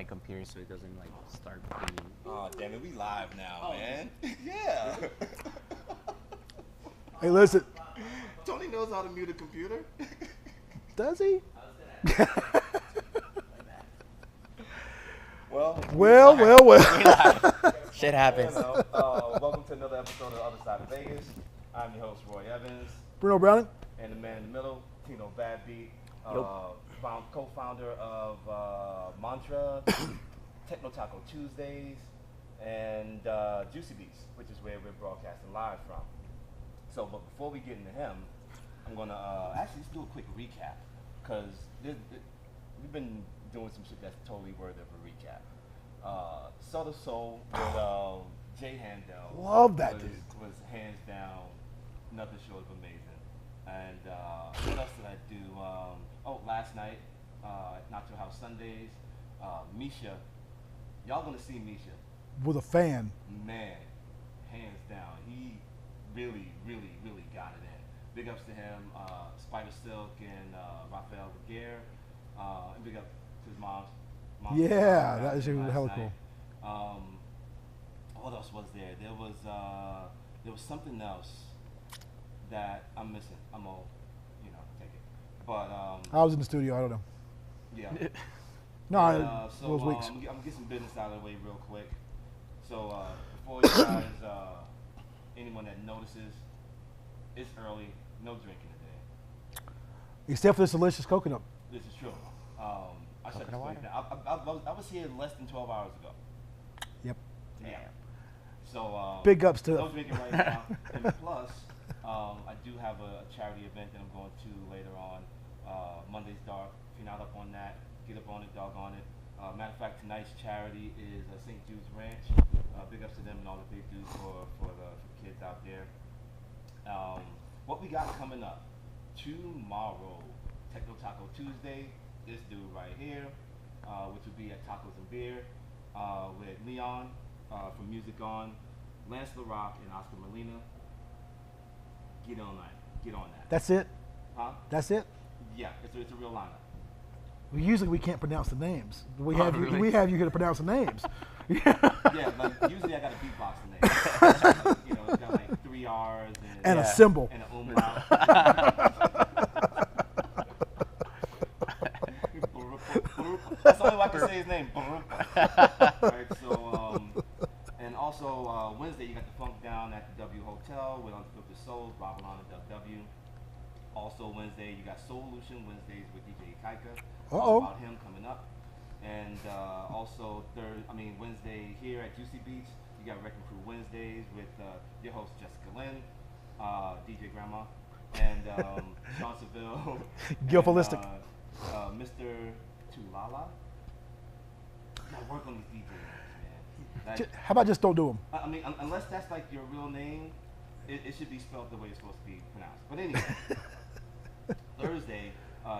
my computer so it doesn't like start pinging. Oh, damn it, we live now, man. Yeah. Hey, listen. Tony knows how to mute a computer. Does he? Well. Shit happens. Welcome to another episode of The Other Side of Vegas. I'm your host, Roy Evans. Bruno Browning. And the man in the middle, Tino Badbeat, co-founder of MNTRA, Techno Taco Tuesdays, and Juicy Beats, which is where we're broadcasting live from. So, but before we get into him, I'm going to actually just do a quick recap, because we've been doing some shit that's totally worthy of a recap. Southern Soul with Jay Handel. Love that dude. Was hands down nothing short of amazing. And what else did I do? Last night, Not Your House Sundays, Misha. Y'all gonna see Misha. Was a fan. Man, hands down. He really, really, really got it in. Big ups to him, Spider Silk and Raphael Laguerre. And big up to his mom. Yeah, that is hella cool. What else was there? There was something else that I'm missing. I'm gonna, take it. But I was in the studio. I don't know. Yeah. No, so those weeks. I'm gonna get some business out of the way real quick. So before you guys, anyone that notices, it's early. No drinking today. Except for this delicious coconut. This is true. I shut this place down. I was here less than 12 hours ago. Yep. Yeah. So big ups to no drinking right now. And plus, I do have a charity event that I'm going to later on. Monday's Dark. If you're not up on that, get up on it, dog on it. Matter of fact, tonight's charity is St. Jude's Ranch. Big ups to them and all that they do for the kids out there. What we got coming up tomorrow, Techno Taco Tuesday. This dude right here, which will be at Tacos and Beer with Leon from Music On, Lance LaRock, and Oscar Molina. Get on that. That's it? Huh? That's it? Yeah, it's a real lineup. Usually we can't pronounce the names. We have you here to pronounce the names. Yeah, but usually I got to beatbox the names. It's got like 3 R's and a symbol. And an umlaut. That's the only way I can say his name. Right, so, and also Wednesday you got the Funk Down at the W Hotel with Unfiltered Souls, Rob Alon and Doug W. Also Wednesday you got Solution Wednesdays with DJ Kaika. About him coming up. And also Wednesday here at Juicy Beats you got Wrecking Crew Wednesdays with your host Jessica Lynn, DJ Grandma, and Sean Seville. Gilfolistic. Mr. Tulala. I work on these DJs, man. How about just don't do them? I mean, unless that's like your real name, it should be spelled the way it's supposed to be pronounced. But anyway, Thursday,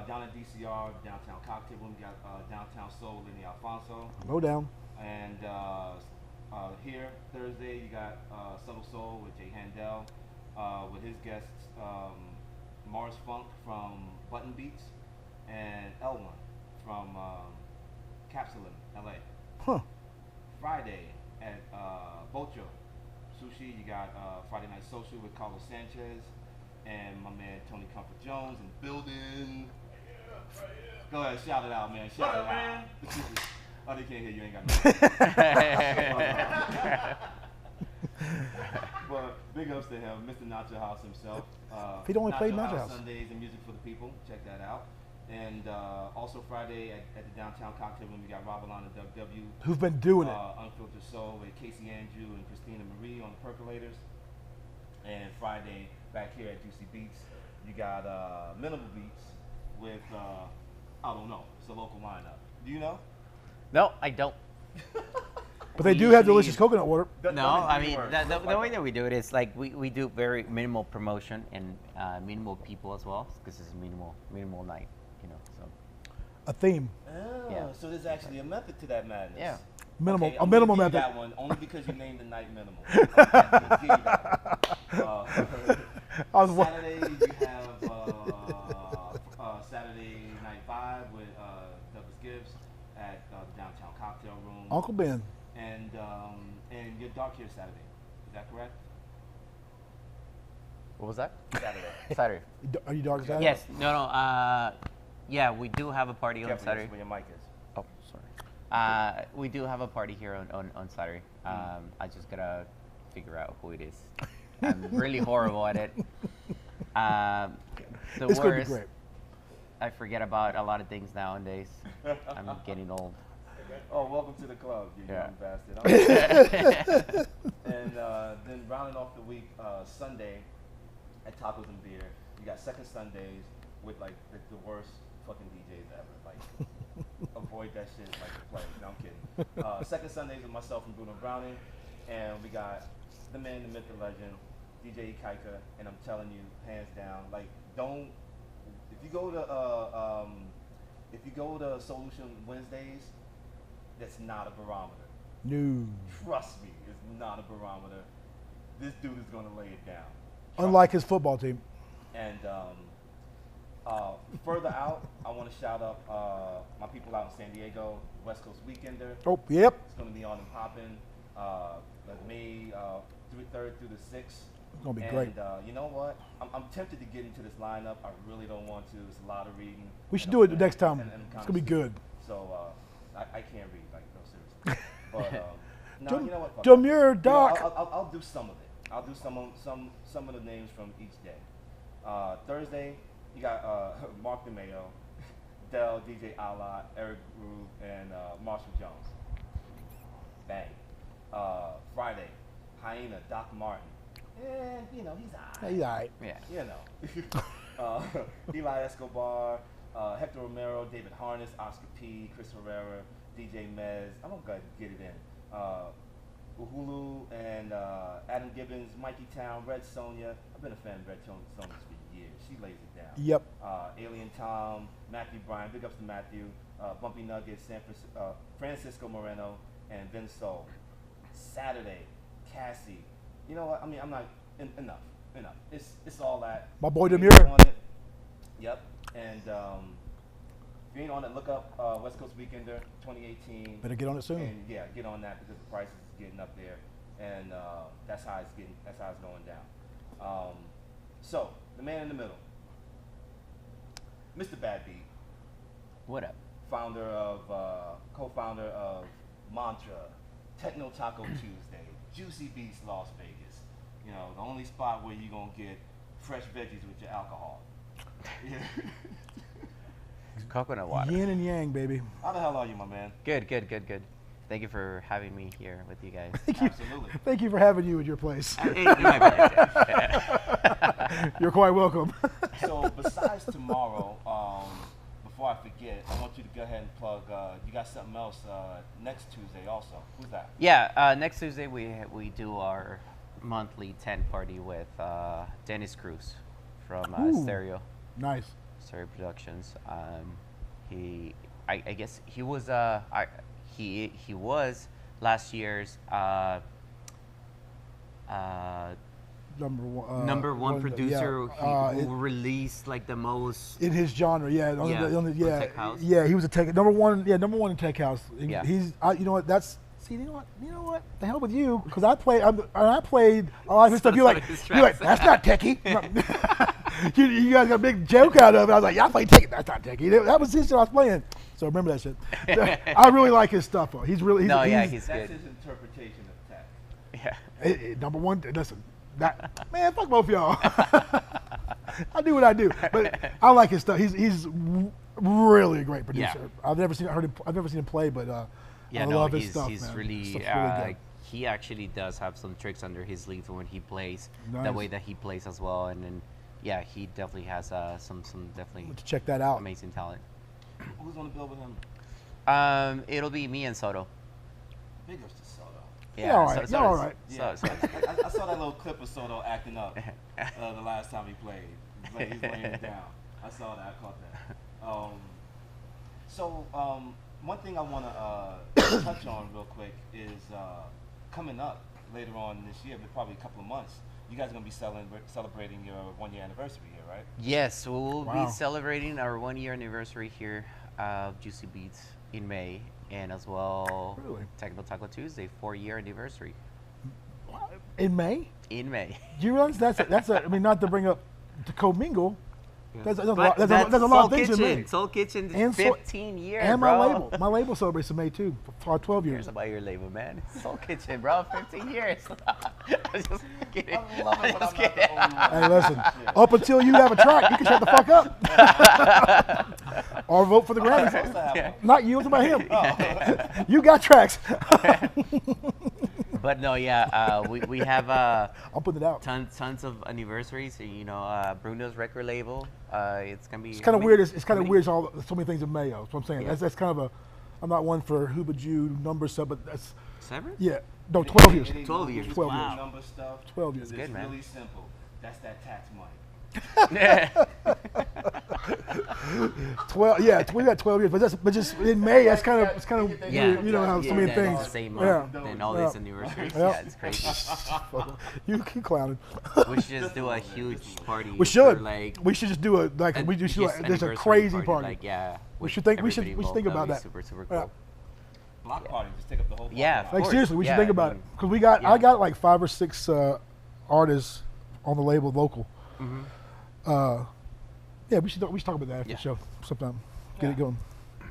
down at DCR, Downtown Cocktail Room, we got Downtown Soul, Lenny Alfonso. Go down. And here, Thursday, you got Subtle Soul with Jay Handel, with his guests, Mars Funk from Button Beats, and L1 from Capsulin, LA. Huh. Friday at Bocho Sushi, you got Friday Night Social with Carlos Sanchez and my man Tony Comfort Jones in the building. Go ahead, shout it out, man. Shout it out. Man? Oh, they can't hear you. Ain't got no. But big ups to him, Mr. Nacho House himself. He don't only play Nacho Nacho House. Sundays and music for the people. Check that out. And also Friday at the Downtown Cocktail Room, we got Rob Alon and Doug W. Who've been doing it. Unfiltered Soul with Casey Andrew and Christina Marie on the Percolators. And Friday, back here at Juicy Beats, you got Minimal Beats with, I don't know, it's a local lineup. Do you know? No, I don't. But they do have delicious coconut water. No, I mean, the way that we do it is like we do very minimal promotion and minimal people as well, because it's a minimal night, so. A theme. Oh, yeah. So there's actually a method to that madness. Yeah. Minimal, okay, a minimal method. method. That one only because you named the night minimal. Saturday you have Saturday Night 5 with Douglas Gibbs at the Downtown Cocktail Uncle Ben. And you're dark here Saturday. Is that correct? What was that? Saturday. Saturday. Are you dark Saturday? Yes. No. Yeah, we do have a party on Careful, Saturday. where your mic is. Oh, sorry. We do have a party here on Saturday. I just gotta figure out who it is. I'm really horrible at it. The It's gonna be worst. great. I forget about a lot of things nowadays. I'm getting old. Oh, welcome to the club, you Yeah. young bastard. And then rounding off the week, Sunday at Tacos and Beer, you got second Sundays with like the worst fucking DJs ever. Like, avoid that shit like the plague. No, I'm kidding. Second Sundays with myself and Bruno Browning, and we got the man, the myth, the legend, DJ Ikaika, and I'm telling you, hands down, like don't. If you go to Solution Wednesdays, that's not a barometer. No. Trust me, it's not a barometer. This dude is gonna lay it down. Unlike his football team. And further out, I want to shout out my people out in San Diego, West Coast Weekender. Oh, yep. It's gonna be on and popping. May 3rd through the 6th. It's gonna be And, great. you know what? I'm tempted to get into this lineup. I really don't want to. It's a lot of reading. We should do it next time. and It's gonna be good. So I can't read, like, no, seriously. But no, you know what? Fuck it. Demure You know, Doc. I'll do some of it. I'll do some of the names from each day. Thursday, you got Mark DeMayo, Dell, DJ Allah, Eric Groove, and Marshall Jones. Bang. Friday, Hyena, Doc Martin. You know, he's alright. He's all right. Yeah. You know. Eli Escobar, Hector Romero, David Harness, Oscar P, Chris Herrera, DJ Mez. I'm gonna get it in. Uhulu and Adam Gibbons, Mikey Town, Red Sonia. I've been a fan of Red Sonia's for years. She lays it down. Yep. Alien Tom, Matthew Bryan, big ups to Matthew, Bumpy Nuggets, Francisco Moreno, and Vin Soul. Saturday, Cassie. You know what? I mean, I'm not enough. It's all that. My boy If you Demure. ain't on it, yep. And if you ain't on it, look up West Coast Weekender 2018. Better get on it soon. And yeah, get on that because the price is getting up there, and that's how it's going down. So the man in the middle, Mr. Badbeat, What up? co-founder of MNTRA, Techno Taco Tuesday, Juicy Beats Las Vegas. You know, the only spot where you're gonna get fresh veggies with your alcohol. Yeah. Coconut water. Yin and yang, baby. How the hell are you, my man? Good. Thank you for having me here with you guys. Absolutely. Thank you for having you at your place. My pleasure. You're quite welcome. So besides tomorrow, before I forget, I want you to go ahead and plug. You got something else next Tuesday also. Who's that? Yeah, next Tuesday we do our monthly tent party with Dennis Cruz from Ooh. Stereo Nice. Productions. I guess he was he was last year's Number one producer yeah. who released like the most. In his genre, yeah, on Tech House. yeah, he was a tech number one in Tech House. Yeah. He's, you know what? That's see, you know what? The hell with you, because I played a lot of his stuff. You're like, that's not techie. you guys got a big joke out of it. I was like, yeah, I play techie. That's not techie. That was his shit I was playing. So remember that shit. I really like his stuff. Though. He's he's That's good. his interpretation of tech. Yeah. Number one. Listen, man, fuck both y'all. I do what I do, but I like his stuff. He's really a great producer. Yeah. I've never seen him play, but I love his stuff. He's man. really, His stuff's really good. he actually does have some tricks under his sleeve when he plays, the Nice. way that he plays as well, and then yeah, he definitely has some definitely To check that out. amazing talent. Who's on the bill with him? It'll be me and Soto. Big ups to Soto. Yeah, all right. Yeah, all right. Yeah. I saw that little clip of Soto acting up the last time he played. He's laying it down. I saw that. I caught that. One thing I want to touch on real quick is coming up later on this year, but probably a couple of months. You guys are going to be celebrating your 1-year anniversary here, right? Yes, we'll Wow. be celebrating our 1-year anniversary here of Juicy Beats in May, and as well Really? Techno Taco Tuesday 4-year anniversary In May? in May. Do you realize that's a I mean, not to bring up to co-mingle. That's a But lot, there's that's a lot of Soul things in Kitchen. May. Soul Kitchen is And Soul- 15 years, And bro. my label celebrates in May too for 12 Who years. cares about your label, man? Soul Kitchen, bro. 15 years. I'm just kidding. I love it, but Just I'm not the kidding. only one. Hey, listen. Up until you have a track, you can shut the fuck up. Or vote for the Supposed Grammys. to have one. Not you, it's about him. You got tracks. But no, yeah, we have I'll put it out. tons of anniversaries. You know, Bruno's record label. It's gonna be. It's kind of weird. It's kind of weird. So many things in May. That's what I'm saying. Yeah. That's kind of a. I'm not one for Hooba Jew number stuff, but that's 7? yeah. No, 12 years. It ain't 12 no years. 12 Wow. years. Number stuff. 12 years. It's Good, man. really simple. That's that tax money. 12. Yeah, we got 12 years, but just in May. That's kind of it's kind of Yeah, weird, you know how so many yeah, things. it's the same Yeah. month and all Yeah. these anniversaries. Yeah. Yeah, it's crazy. You keep clowning. We should just do a huge party. We should. For like We should just do a like we just do. just There's a anniversary crazy party. Like yeah. We with should think- we should- everybody we should think involved. about That'd be that. Super Yeah. cool. Block party. Just take up the whole block. Yeah, of block. Like course. seriously, we should Yeah, think I about mean, it because we got yeah. I got like 5 or 6 artists on the label local. Yeah, we should talk about that after Yeah. the show sometime. Get Yeah. it going. Good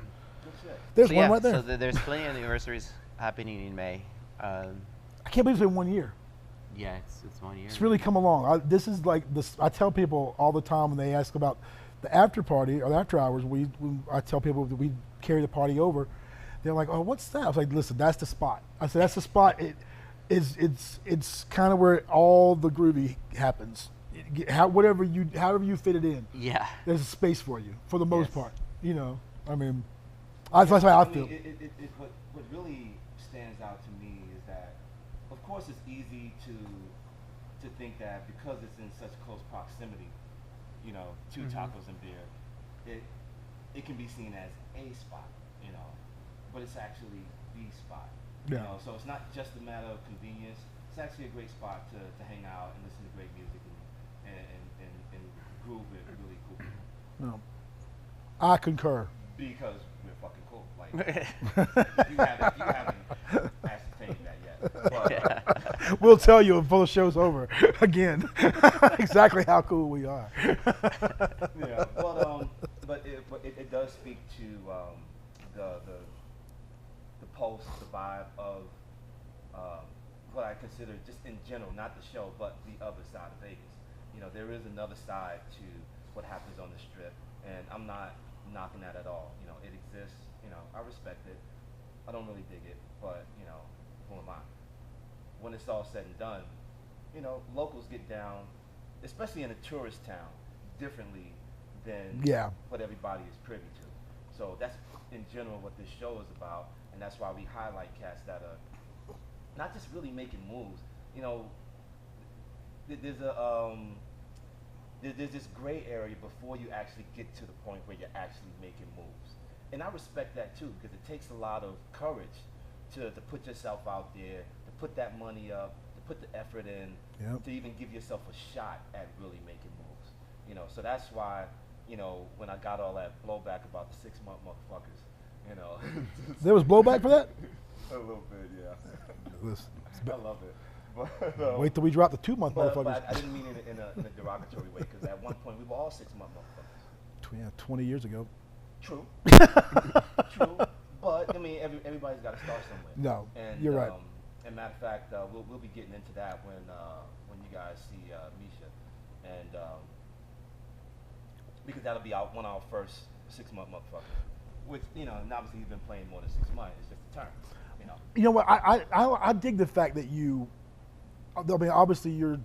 shit. There's So one yeah, right there. So there's plenty of anniversaries happening in May. I can't believe it's been 1 year. Yeah, it's 1 year. It's really come along. This is like this. I tell people all the time when they ask about the after party or the after hours. I tell people that we carry the party over. They're like, "Oh, what's that?" I was like, "Listen, that's the spot." I said, "That's the spot. It's kind of where all the groovy happens. However you fit it in, Yeah. there's a space for you for the most Yes. part. You know, I mean, that's how I feel. What really stands out to me is that, of course, it's easy to think that because it's in such close proximity, you know, to tacos and beer, it can be seen as a spot, you know, but it's actually the spot. You Yeah. know, so it's not just a matter of convenience. It's actually a great spot to hang out and listen to great music and groove with really cool people. No, I concur. Because we're fucking cool. Like, you haven't ascertained that yet. But, We'll tell you before the show's over again exactly how cool we are. yeah, but it does speak to the pulse, the vibe of what I consider just in general, not the show, but the other side of Vegas. You know, there is another side to what happens on the Strip, and I'm not knocking that at all. You know, it exists. You know, I respect it. I don't really dig it, but you know, who am I? When it's all said and done, you know, locals get down, especially in a tourist town, differently than what everybody is privy to. So that's in general what this show is about, and that's why we highlight cats that are not just really making moves. You know, there's this gray area before you actually get to the point where you're actually making moves. And I respect that too, because it takes a lot of courage to put yourself out there, to put that money up, to put the effort in, to even give yourself a shot at really making moves. You know, so that's why, you know, when I got all that blowback about the 6-month motherfuckers, you know. There was blowback for that? A little bit, yeah. Listen, I love it. But, wait till we drop the 2-month but motherfuckers. I didn't mean it in a derogatory way, because at one point we were all 6-month motherfuckers. Yeah, 20 years ago. True. True. But I mean, everybody's got to start somewhere. No, and, you're right. And matter of fact, we'll be getting into that when you guys see Misha, and because that'll be one of our first 6-month motherfuckers. Which, you know, and obviously he's been playing more than 6 months. It's just a term, you know. You know what? I dig the fact that you. I mean, obviously your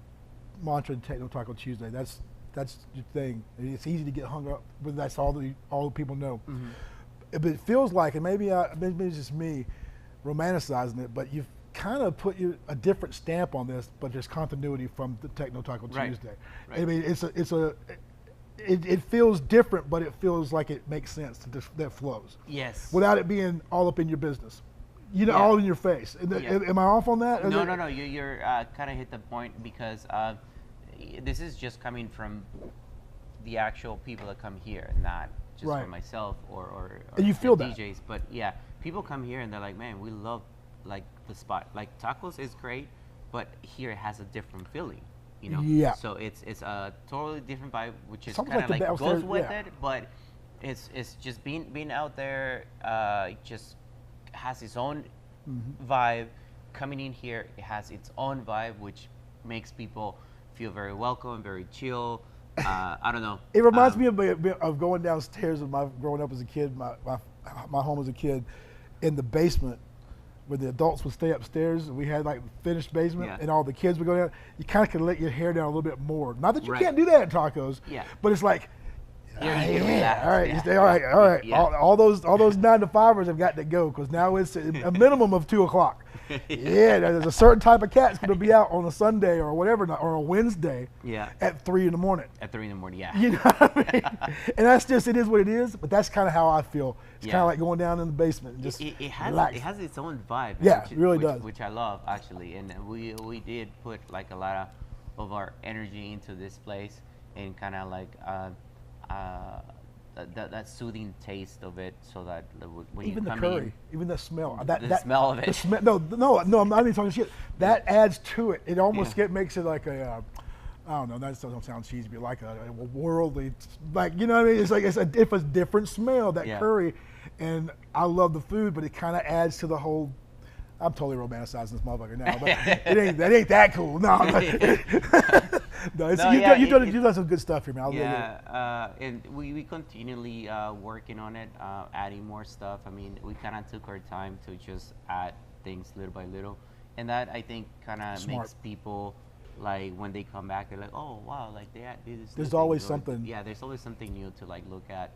mantra in Techno Taco Tuesday. That's your thing. It's easy to get hung up, but that's all the people know. But it feels like, and maybe it's just me romanticizing it, but you've kind of put a different stamp on this, but there's continuity from the Techno Taco Tuesday. Right. I mean, it feels different, but it feels like it makes sense that flows. Yes. Without it being all up in your business. You know, Yeah. all in your face. Yeah. Am I off on that? No. You're kind of hit the point because this is just coming from the actual people that come here, not just Right. for myself or And you feel the that. DJs. But yeah, people come here and they're like, man, we love like the spot. Like tacos is great, but here it has a different feeling. You know, Yeah. so it's a totally different vibe, which is Something kind of like the like goes downstairs- with yeah. it, but it's just being out there. It just has its own vibe. Coming in here, it has its own vibe, which makes people feel very welcome, very chill. I don't know. It reminds me of going downstairs with my growing up as a kid, my home as a kid, in the basement, where the adults would stay upstairs, and we had like finished basement, Yeah. and all the kids would go down. You kind of could let your hair down a little bit more. Not that you Right. can't do that at tacos, Yeah. but it's like, Here you can relax, all right, yeah. you stay, all right. Yeah. All those 9 to 5ers have got to go because now it's a minimum of 2:00. Yeah, there's a certain type of cat's going to be out on a Sunday or whatever, or a Wednesday Yeah. at 3 in the morning. At 3 in the morning, yeah. You know what I mean? And that's just, it is what it is, but that's kind of how I feel. It's Yeah. kind of like going down in the basement and just it relax. has its own vibe. Yeah, which, it really which, does. Which I love actually, and we did put like a lot of our energy into this place, and kind of like that soothing taste of it, so that when Even you the come curry, in, even the smell. the smell of it. No, I'm not even talking shit. That adds to it. It almost Yeah. makes it like a, I don't know, that doesn't sound cheesy, but like a worldly, like, you know what I mean? It's like it's a different smell, that Yeah. curry. And I love the food, but it kind of adds to the whole. I'm totally romanticizing this motherfucker now, but that ain't that cool. No, no, No, you've yeah, done, done some good stuff here, man. I'll leave it. Yeah, and we continually working on it, adding more stuff. I mean, we kind of took our time to just add things little by little, and that I think kind of Smart. makes people, like, when they come back, they're like, oh wow, like they did this. There's new thing, always or- something. Yeah, there's always something new to like look at,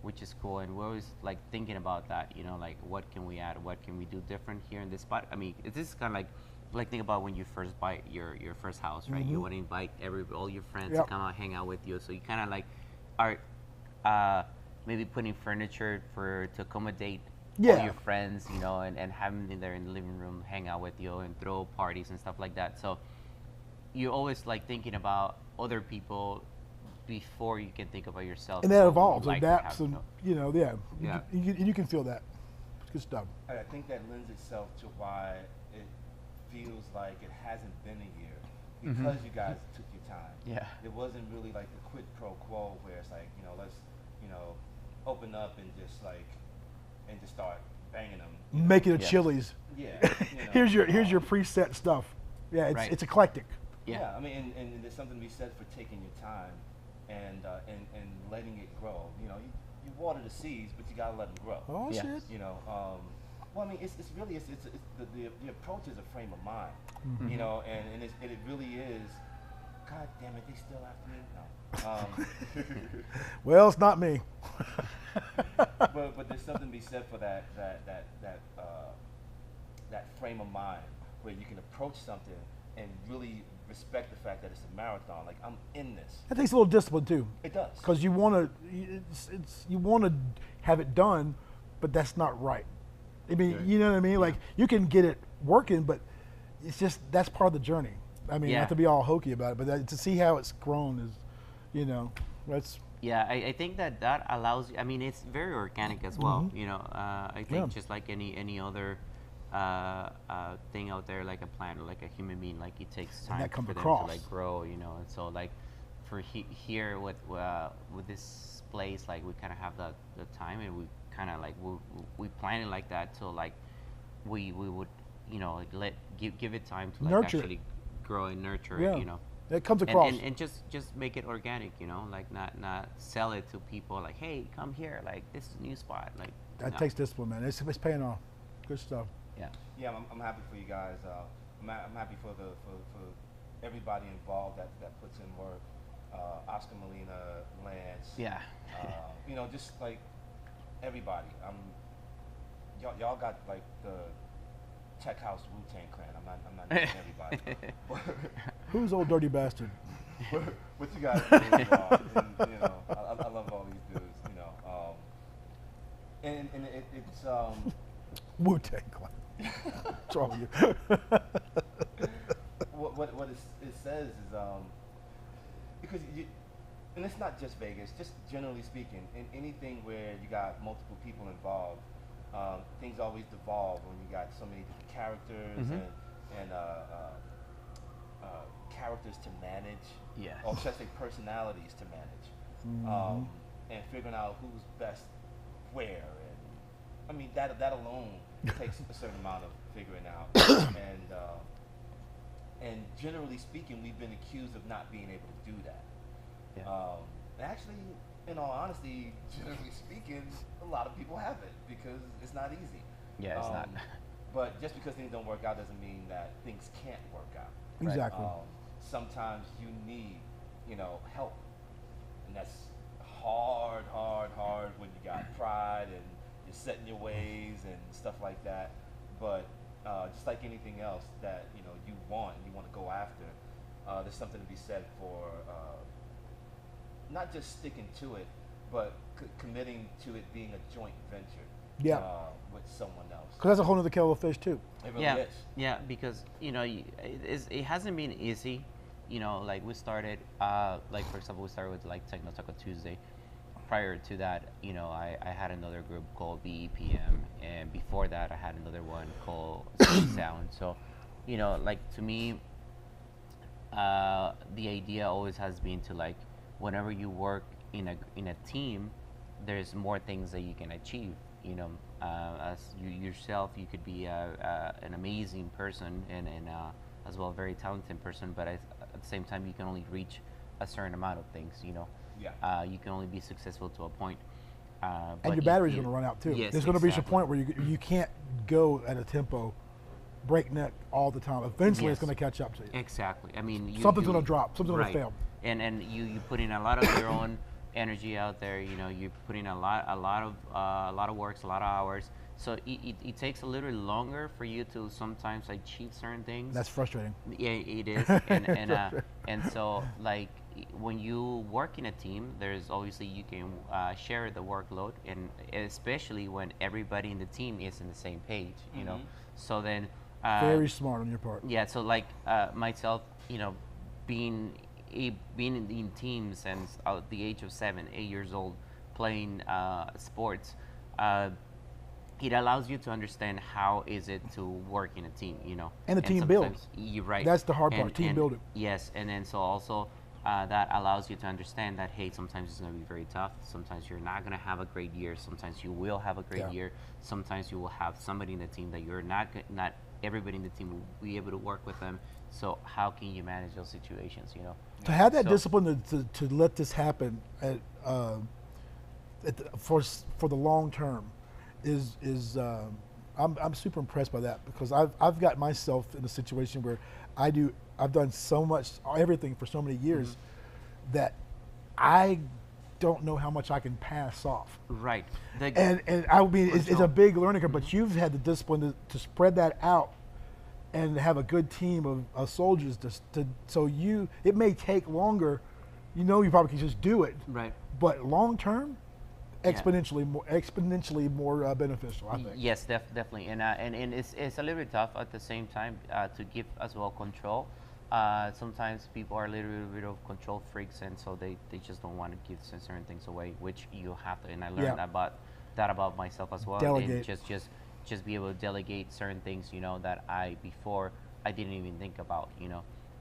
which is cool, and we're always like thinking about that. You know, like what can we add, what can we do different here in this spot. I mean, this is kind of like think about when you first buy your first house, right? You want to invite all your friends Yep. to come out hang out with you, so you kind of like are maybe putting furniture to accommodate all Yeah. your friends, you know, and having them there in the living room, hang out with you, and throw parties and stuff like that. So you're always like thinking about other people before you can think about yourself. And what that you evolves, like to adapts, have, and you know. yeah, Yeah. you can feel that. It's good stuff. I think that lends itself to why it feels like it hasn't been a year, because you guys took your time. Yeah. It wasn't really like the quid pro quo where it's like, let's, open up and just start banging them. Making a Yeah. Chili's. Yeah. Here's your preset stuff. Yeah, Right. it's eclectic. Yeah. I mean, and there's something to be said for taking your time and letting it grow. You water the seeds, but you gotta let them grow. Oh Yeah. shit. Well, I mean, it's really the approach is a frame of mind, Mm-hmm. and it really is. God damn it, they still after me. No. Well, it's not me. But there's something to be said for that frame of mind where you can approach something and really respect the fact that it's a marathon. Like, I'm in this. That takes a little discipline too, It does. because you want to have it done, but that's not right. I mean, Right. you know what I mean? Like, you can get it working, but it's just that's part of the journey. I mean, Yeah. not to be all hokey about it, but to see how it's grown is, that's Yeah, I think that allows you. I mean, it's very organic as well. You know, I think Yeah. just like any other thing out there, like a plant or like a human being, like it takes And time that comes for them across. to like grow. You know, and so like for here with this place, like we kind of have the time, and we kind of like we plan it like that, so like we would like give it time to like Nurture it. actually grow and nurture Yeah. it. You know. it comes across. And just make it organic, like not sell it to people like, hey, come here, like this is a new spot, like that no. takes discipline, man. It's paying off. Good stuff. Yeah. Yeah, I'm happy for you guys. I'm happy for everybody involved that puts in work. Oscar Molina, Lance. Yeah. Just like everybody. Y'all got like the Tech House Wu-Tang Clan. I'm not naming everybody. Who's old dirty bastard? What you guys do is, I love all these dudes. And it's Wu-Tang Clan. What's wrong with you? what it says is because and it's not just Vegas, just generally speaking, in anything where you got multiple people involved, things always devolve when you got so many different characters and characters to manage, Yes. or should I say personalities to manage, and figuring out who's best where. And I mean that alone takes a certain amount of figuring out. And generally speaking, we've been accused of not being able to do that. Yeah. Actually, in all honesty, generally speaking, a lot of people haven't, because it's not easy. Yeah, it's not. But just because things don't work out doesn't mean that things can't work out. Exactly. Sometimes you need, help, and that's hard when you got pride and you're set in your ways and stuff like that. But just like anything else that you want and you want to go after, there's something to be said for not just sticking to it, but committing to it being a joint venture. Yeah. With someone else. Because that's a whole other kettle of fish too. It really Yeah, is. yeah, because it hasn't been easy. Like we started, like for example, we started with like Techno Taco Tuesday. Prior to that, I had another group called BEPM, and before that, I had another one called Sweet Sound. So, like to me, the idea always has been to, like, whenever you work in a team, there's more things that you can achieve. As you yourself, you could be an amazing person and as well a very talented person, but at the same time, you can only reach a certain amount of things. Yeah. You can only be successful to a point. And your battery's going to run out too. Yes, There's going to be a exactly. point where you can't go at a tempo breakneck all the time. Eventually, it's Yes. going to catch up to you. Exactly. I mean, Something's going to drop. Something's right. going to fail. And you put in a lot of your own energy out there. You put in a lot of works, a lot of hours. So it takes a little longer for you to sometimes achieve certain things. That's frustrating. Yeah, it is. And so, like, when you work in a team, there's obviously you can share the workload, and especially when everybody in the team is in the same page. So then Very smart on your part. yeah, so like myself, being in teams and at the age of 7, 8 years old, playing sports, it allows you to understand how is it to work in a team, And the team build. sometimes- You're right. That's the hard part, team building. Yes, and then so also that allows you to understand that, hey, sometimes it's going to be very tough. Sometimes you're not going to have a great year. Sometimes you will have a great year. Sometimes you will have somebody in the team that you're not everybody in the team will be able to work with them. So how can you manage those situations, To have that So- discipline to let this happen for the long term is I'm super impressed by that, because I've got myself in a situation where I've done so much, everything for so many years, that I don't know how much I can pass off. Right. And I mean, it's a sure. big learning curve, but you've had the discipline to spread that out and have a good team of soldiers it may take longer. You probably can just do it, Right. but long term, Yeah. exponentially more beneficial, I think. Yes, definitely, and it's a little bit tough at the same time to give as well control. Sometimes people are a little bit of control freaks, and so they just don't want to give certain things away, which you have to. And I learned about myself as well. Delegate. And just be able to delegate certain things, that before I didn't even think about,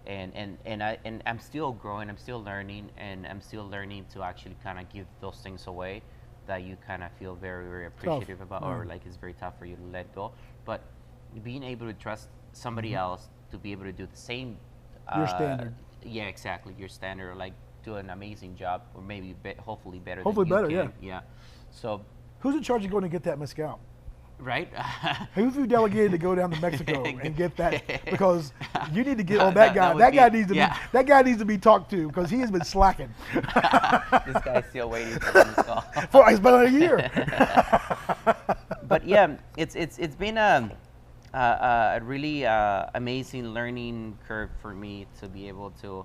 and I'm still growing, I'm still learning, and I'm still learning to actually kind of give those things away that you kind of feel very, very appreciative about, or like it's very tough for you to let go. But being able to trust somebody else to be able to do the same. Your standard. Yeah, exactly. Your standard, or like do an amazing job, or maybe hopefully better. Hopefully than you better, can. Yeah. So, Who's in charge of going to get that mezcal? right. Who's you delegated to go down to Mexico and get that? Because you need to get on That that guy. would That guy be- needs to yeah. that guy needs to be talked to, because he has been slacking This guy's still waiting for this call. for it's been a year. But yeah, it's been a really amazing learning curve for me to be able to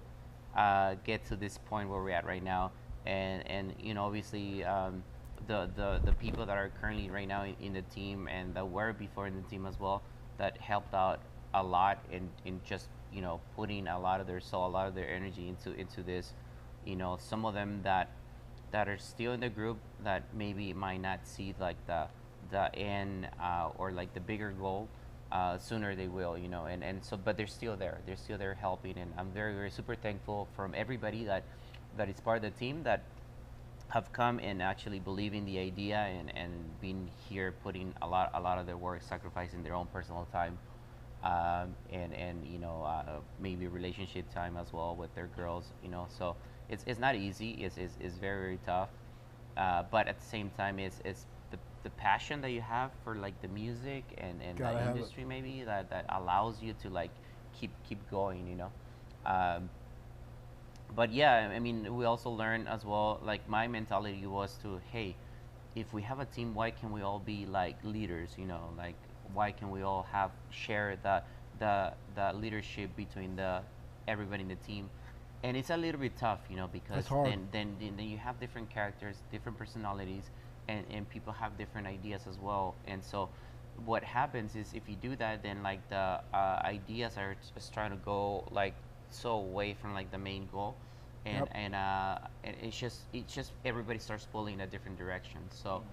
get to this point where we're at right now, and obviously the people that are currently right now in the team, and that were before in the team as well, that helped out a lot in just putting a lot of their soul, a lot of their energy into this. Some of them that are still in the group that maybe might not see like the the end or like the bigger goal, sooner they will, you know. And so, but they're still there. They're still there helping, and I'm very, very super thankful from everybody that is part of the team that have come and actually believe in the idea and been here, putting a lot of their work, sacrificing their own personal time, and you know, maybe relationship time as well with their girls, you know. So it's not easy. It's very, very tough. But at the same time, it's the passion that you have for like the music and Gotta the have it. industry maybe that allows you to like keep going, you know. But yeah, I mean, we also learn as well. Like my mentality was to, hey, if we have a team, why can we all be like leaders? You know, like why can we all have share the leadership between the everybody in the team? And it's a little bit tough, you know, because It's hard. then you have different characters, different personalities, and people have different ideas as well. And so what happens is if you do that, then like the ideas are just trying to go like so away from like the main goal, and Yep. and it's just everybody starts pulling in a different direction. So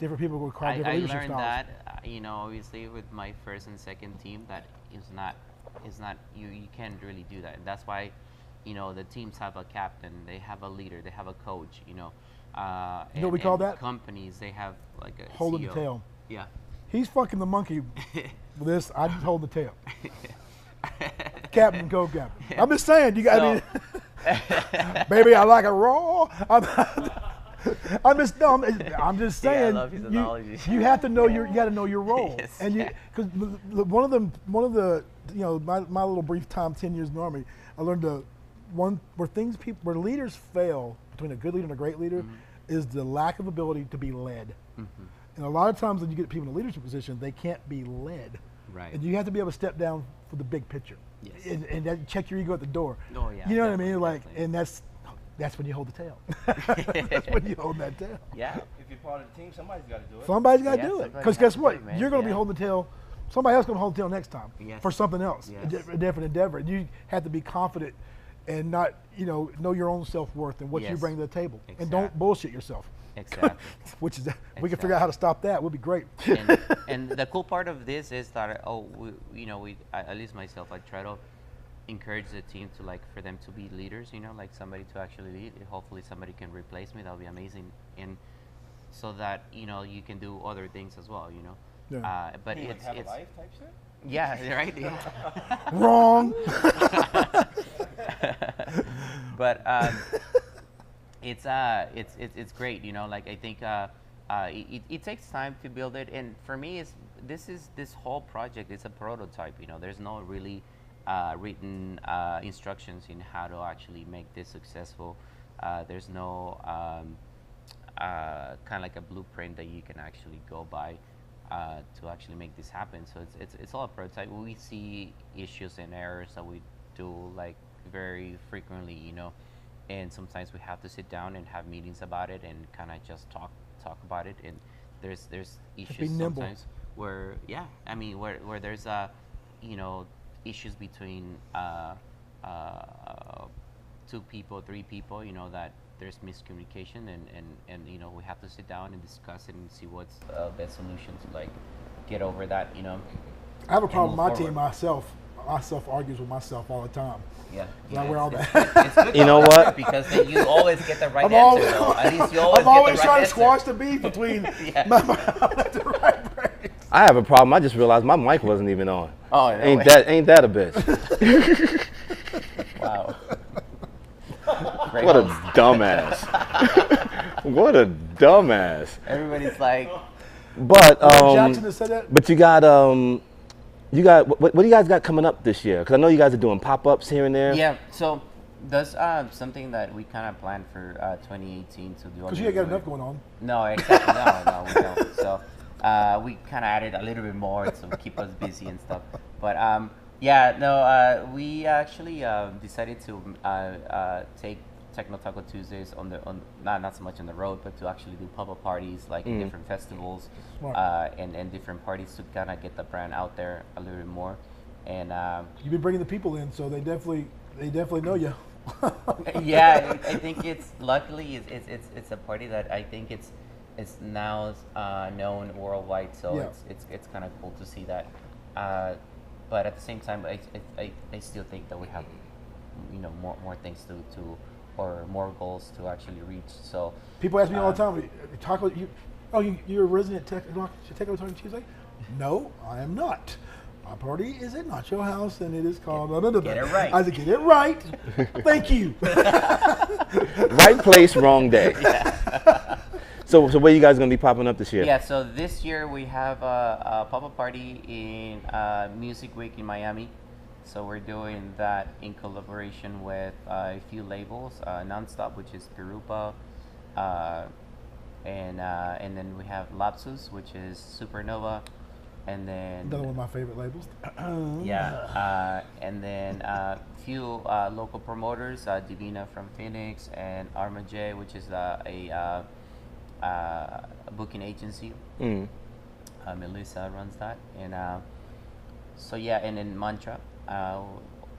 Different people require I different leadership learned styles. that you know, obviously with my first and second team, that is not you can't really do that, and that's why, you know, the teams have a captain, they have a leader, they have a coach, you know. You know what we call that? Companies, they have like a Holding the CEO. tail. Yeah. He's fucking the monkey with this. I just hold the tail. Captain, go captain. I'm just saying. You got. I mean, baby, I like it raw. I'm just no. I'm just Yeah, I saying. love his analogies. You have to know your. You got to know your role. Yes. And you because one of the you know my little brief time 10 years in the army, I learned where leaders fail between a good leader and a great leader is the lack of ability to be led. And a lot of times when you get people in a leadership position, they can't be led. Right. And you have to be able to step down for the big picture. Yes. And that check your ego at the door. Oh, yeah, You know what I definitely, mean? Like, definitely. and that's when you hold the tail. That's when you hold that tail. Yeah. If you're part of the team, somebody's got to do it. Somebody's got to Yeah, do it. somebody Because has guess to what? do it, man. You're going to be Yeah. holding the tail. Somebody else going to hold the tail next time Yes. for something else, Yes. a different endeavor. And you have to be confident and not, you know your own self-worth and what you Yes. bring to the table. And Exactly. don't bullshit yourself. Exactly. Which is, we can figure out how to stop that. Would be great. And the cool part of this is that at least myself, I try to encourage the team to like for them to be leaders, you know, like somebody to actually lead. Hopefully somebody can replace me. That would be amazing. And so that, you know, you can do other things as well, you know. Yeah. But You it's have a life type shit? yeah, right. Yeah. Wrong. But it's great, you know. Like I think it takes time to build it, and for me, this whole project is a prototype. You know, there's no really written instructions in how to actually make this successful. There's no kind of like a blueprint that you can actually go by to actually make this happen. So it's all a prototype. We see issues and errors that we do like very frequently, you know, and sometimes we have to sit down and have meetings about it and kind of just talk about it. And there's issues be nimble. sometimes where where there's you know, issues between two people, three people, you know, that there's miscommunication, and you know, we have to sit down and discuss it and see what's the best solution to like get over that, you know. I have a problem with move my team. forward. Myself argues with myself all the time. Yeah. I wear all it's, that. it's good You know though, what? Because then you always get the right I'm answer, always, though. At least you always I'm always get the trying right to answer. squash the beef between Yeah. the right brains. I have a problem. I just realized my mic wasn't even on. Oh, no ain't way. that a bitch? Wow. Great What a host. dumbass. What a dumbass. Everybody's like, But Jackson has said that. but you got what do you guys got coming up this year? Because I know you guys are doing pop-ups here and there. yeah. So that's something that we kind of planned for 2018 to do. Because you ain't got enough going on. No, exactly. No, we don't. So we kind of added a little bit more to keep us busy and stuff. But yeah, no, we actually decided to take Techno Taco Tuesdays not so much on the road, but to actually do pop-up parties like in different festivals and different parties to kind of get the brand out there a little bit more. And You've been bringing the people in, so they definitely know you. yeah, I think it's luckily it's a party that I think is now known worldwide. So Yeah. it's kind of cool to see that. But at the same time, I still think that we have, more things to or more goals to actually reach. So People ask me all the time, Taco, you're a resident Taco Taco Tuesday? No, I am not. My party is at Nacho House, and it is called. Get it right. I said, get it right. Thank you. Right place, wrong day. So where you guys gonna be popping up this year? yeah, so this year we have a pop-up party in Music Week in Miami. So we're doing that in collaboration with a few labels, Nonstop, which is Pirupa, and then we have Lapsus, which is Supernova, and then Another one of my favorite labels. and then a few local promoters, Divina from Phoenix, and Arma J, which is a booking agency. Mm. Melissa runs that, and so yeah, and in MNTRA,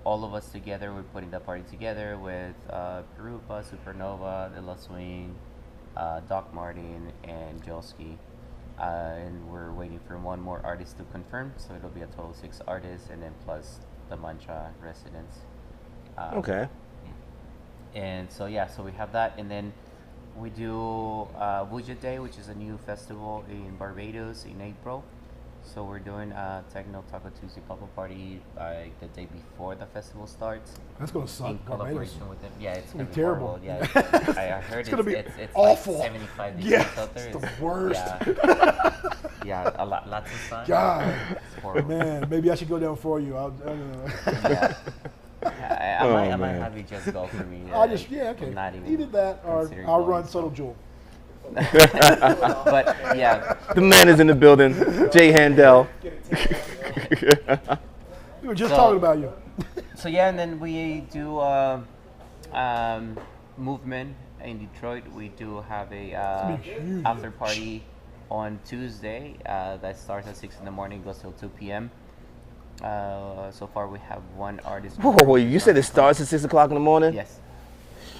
all of us together, we're putting the party together with Perupa, Supernova, De La Swing, Doc Martin, and Jolski. And we're waiting for one more artist to confirm, so it'll be a total of 6 artists, and then plus the MNTRA residents. Okay. And so yeah, so we have that, and then we do Wuja Day, which is a new festival in Barbados in April. So we're doing a Techno Taco Tuesday pop-up party like the day before the festival starts. That's gonna suck. In Barbados. collaboration with them. Yeah, it's gonna gonna be be terrible. horrible. Yeah, I heard It's gonna be it's awful. Like 75 degrees Yeah, out there. it's the worst. Yeah, yeah, lots of sun. God, It's horrible. man, maybe I should go down for you. I don't know. Yeah. I Oh, might man. have you just go for me. Okay. Not even Either that or considering I'll going, run so. Subtle Jewel. But yeah, The man is in the building. Jay Handel. We were just So- talking about you. so yeah, and then we do movement in Detroit. We do have a gonna be huge. after party on Tuesday that starts at 6 in the morning, goes till 2 p.m. So far, we have one artist. Whoa, you said it starts at 6 o'clock in the morning? Yes.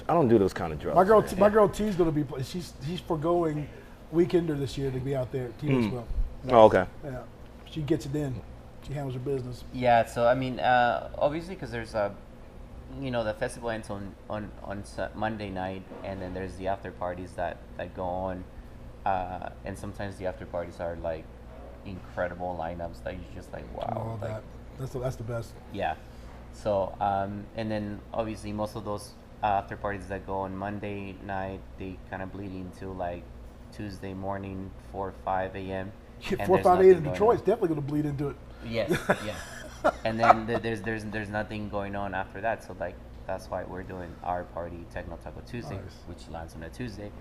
I don't do those kind of drugs. My girl T's gonna be. She's foregoing Weekender this year to be out there. Tino as well. Oh, okay. Yeah, she gets it in. She handles her business. Yeah. So I mean, obviously, because there's the festival ends on Monday night, and then there's the after parties that go on, and sometimes the after parties are like incredible lineups that you're just like, wow. All like, that. That's the best. Yeah. So, and then obviously most of those after parties that go on Monday night, they kind of bleed into like Tuesday morning, 4 or 5 a.m. Yeah, and 4 or there's 5 a.m. nothing in going Detroit's on. definitely gonna bleed into it. Yes, yeah. And then there's nothing going on after that. So like that's why we're doing our party, Techno Taco Tuesday, Nice. which lands on a Tuesday.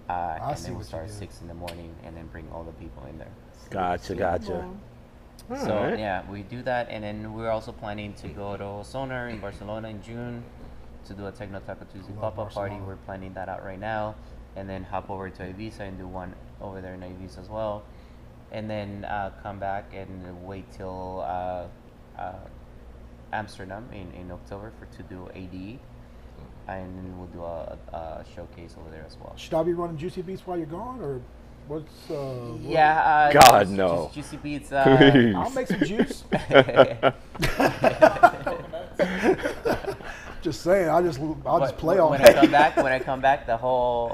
I And see then we'll what you start at did. 6 in the morning, and then bring all the people in there. Gotcha. So Alright. yeah, we do that, and then we're also planning to go to Sonar in Barcelona in June to do a Techno Taco Tuesday Love pop-up party. Barcelona. We're planning that out right now, and then hop over to Ibiza and do one over there in Ibiza as well, and then come back and wait till Amsterdam in October to do ADE, and then we'll do a showcase over there as well. Should I be running Juicy Beats while you're gone, or what's? Yeah. God, just- no. Just Juicy Beats. Please. I'll make some juice. Just saying. I'll just play on when that. when I come back, the whole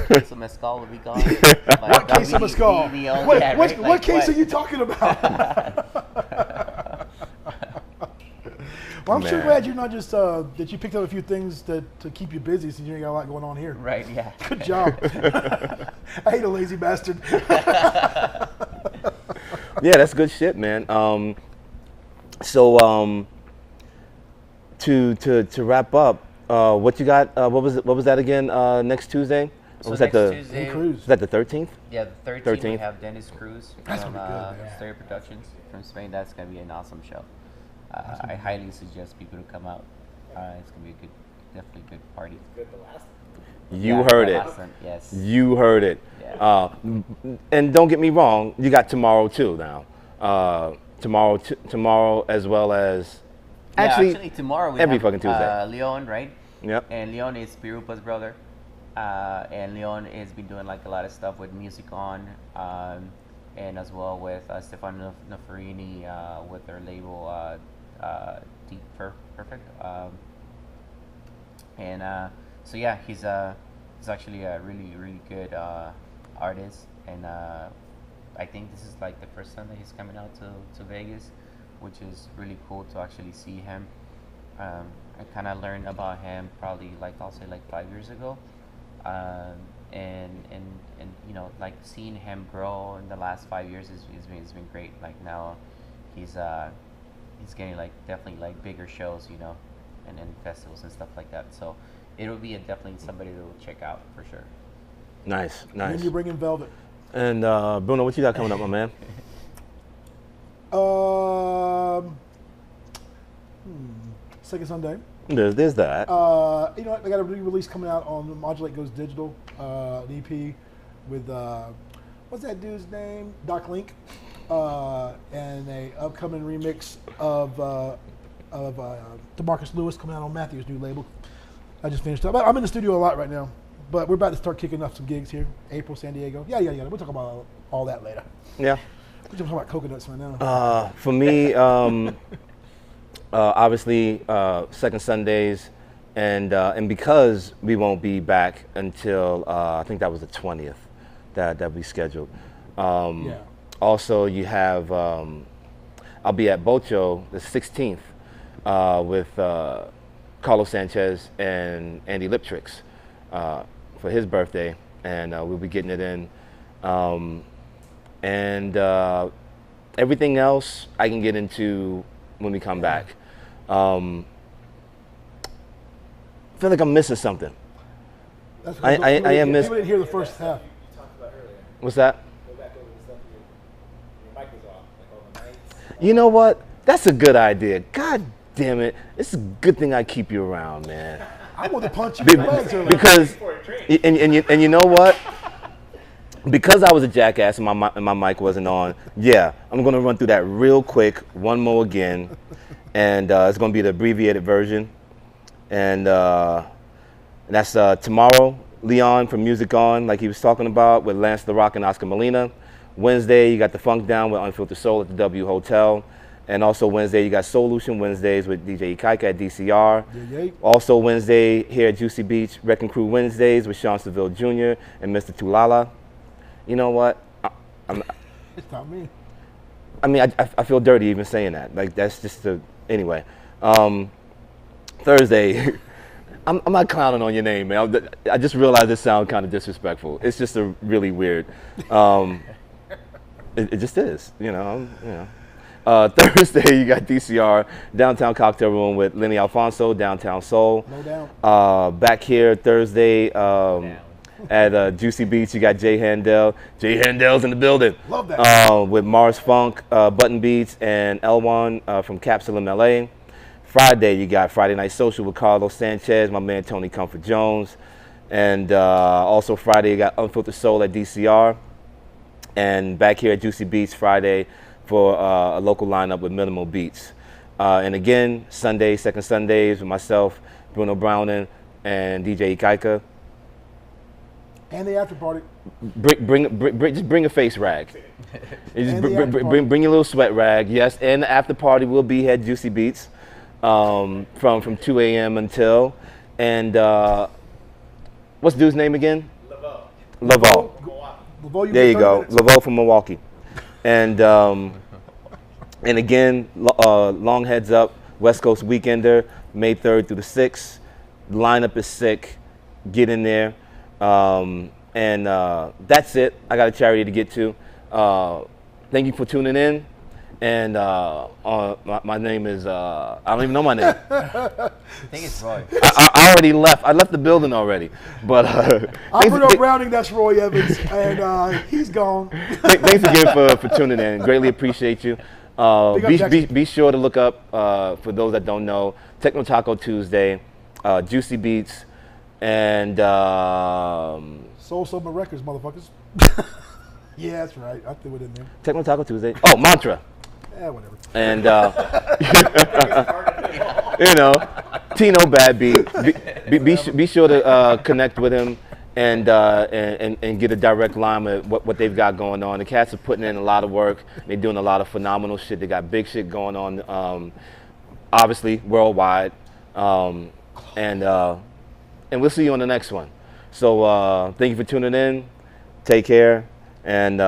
case of mezcal will be gone. Like, What that'll case of be mezcal? the only- What, yeah, what, right? what Like, case what? are you talking about? Well, I'm so Man. glad you're not just that you picked up a few things to keep you busy since you ain't got a lot going on here. Right? Yeah. Good job. I hate a lazy bastard. Yeah, that's good shit, man. So to wrap up, what you got? What was that again? Next Tuesday? So was next that the Tuesday, Cruise. is that the 13th? yeah, the 13th, we 13th. have Dennis Cruz That's from gonna be good, man. Stereo Productions from Spain. That's gonna be an awesome show. I highly suggest people to come out. It's gonna be definitely a good party. You Yeah, heard the it. last one, yes. You heard it. Yeah. And don't get me wrong, you got tomorrow too now. Tomorrow as well as Actually, tomorrow we every have fucking Tuesday. Leon, right? Yep. And Leon is Pirupa's brother. and Leon has been doing like a lot of stuff with Music On, and as well with Stefano Noferini with their label Deep Perfect. And so yeah, he's actually a really good artist, and I think this is like the first time that he's coming out to Vegas, which is really cool to actually see him. I kind of learned about him probably like I'll say like 5 years ago, and you know, like seeing him grow in the last 5 years has been great. Like now he's getting like definitely like bigger shows, you know, and festivals and stuff like that. So it'll be definitely somebody to check out for sure. Nice. When you bring in Velvet. And Bruno, what you got coming up, my man? Second Sunday. There's that. You know what? I got a re-release coming out on Modulate Goes Digital, an EP with what's that dude's name? Doc Link, and a upcoming remix of DeMarcus Lewis coming out on Matthew's new label. I just finished up. I'm in the studio a lot right now, but we're about to start kicking off some gigs here. April, San Diego. Yeah. We'll talk about all that later. Yeah. We're talking about coconuts right now. For me, obviously, second Sundays, and because we won't be back until I think that was the 20th that we scheduled. Yeah. Also, you have I'll be at Bocho the 16th with Carlos Sanchez and Andy Liptrix for his birthday, and we'll be getting it in. And everything else I can get into when we come back. I feel like I'm missing something. I am missing. You didn't hear the first half. What's that? You know what? That's a good idea. God damn it. It's a good thing I keep you around, man. I want to punch you in the legs earlier. Because, and you know what? Because I was a jackass and my mic wasn't on, yeah, I'm going to run through that real quick, one more again. And it's going to be the abbreviated version. And that's tomorrow, Leon from Music On, like he was talking about, with Lance the Rock and Oscar Molina. Wednesday, you got the Funk Down with Unfiltered Soul at the W Hotel. And also Wednesday, you got Solution Wednesdays with DJ Ikaika at DCR. Yeah. Also Wednesday, here at Juicy Beach, Wrecking Crew Wednesdays with Sean Seville Jr. and Mr. Tulala. You know what? It's not me. I mean, I feel dirty even saying that. Like, that's just the, anyway. Thursday, I'm not clowning on your name, man. I just realized this sounds kind of disrespectful. It's just a really weird. It just is, you know. Thursday, you got DCR, Downtown Cocktail Room with Lenny Alfonso, Downtown Soul. No doubt. Back here Thursday at Juicy Beach, you got Jay Handel. Jay Handel's in the building. Love that. With Mars Funk, Button Beats, and L1 from Capsulum LA. Friday, you got Friday Night Social with Carlos Sanchez, my man Tony Comfort Jones. And also Friday, you got Unfiltered Soul at DCR. And back here at Juicy Beach Friday for a local lineup with Minimal Beats. And again, Sunday, second Sundays with myself, Bruno Browning, and DJ Ikaika. And the after party. Just bring a face rag. You just bring your little sweat rag. Yes, and the after party will be at Juicy Beats from 2 a.m. until. And what's the dude's name again? Laveau. There you go, Laveau from Milwaukee. And again, long heads up, West Coast Weekender, May 3rd through the 6th. The lineup is sick. Get in there. And that's it. I got a charity to get to. Thank you for tuning in. And my name is, I don't even know my name. I think it's Roy. I already left. I left the building already. But I'm Bruno Browning, that's Roy Evans, and he's gone. Thanks again for tuning in. Greatly appreciate you. Be sure to look up, for those that don't know, Techno Taco Tuesday, Juicy Beats, and Soul Summer Records, motherfuckers. Yeah, that's right. I threw it in there. Techno Taco Tuesday. Oh, MNTRA. Yeah, whatever. And you know, Tino Badbeat. Be sure to connect with him and get a direct line with what they've got going on. The cats are putting in a lot of work. They're doing a lot of phenomenal shit. They got big shit going on, obviously worldwide, and we'll see you on the next one. So thank you for tuning in. Take care, and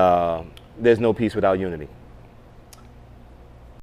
there's no peace without unity.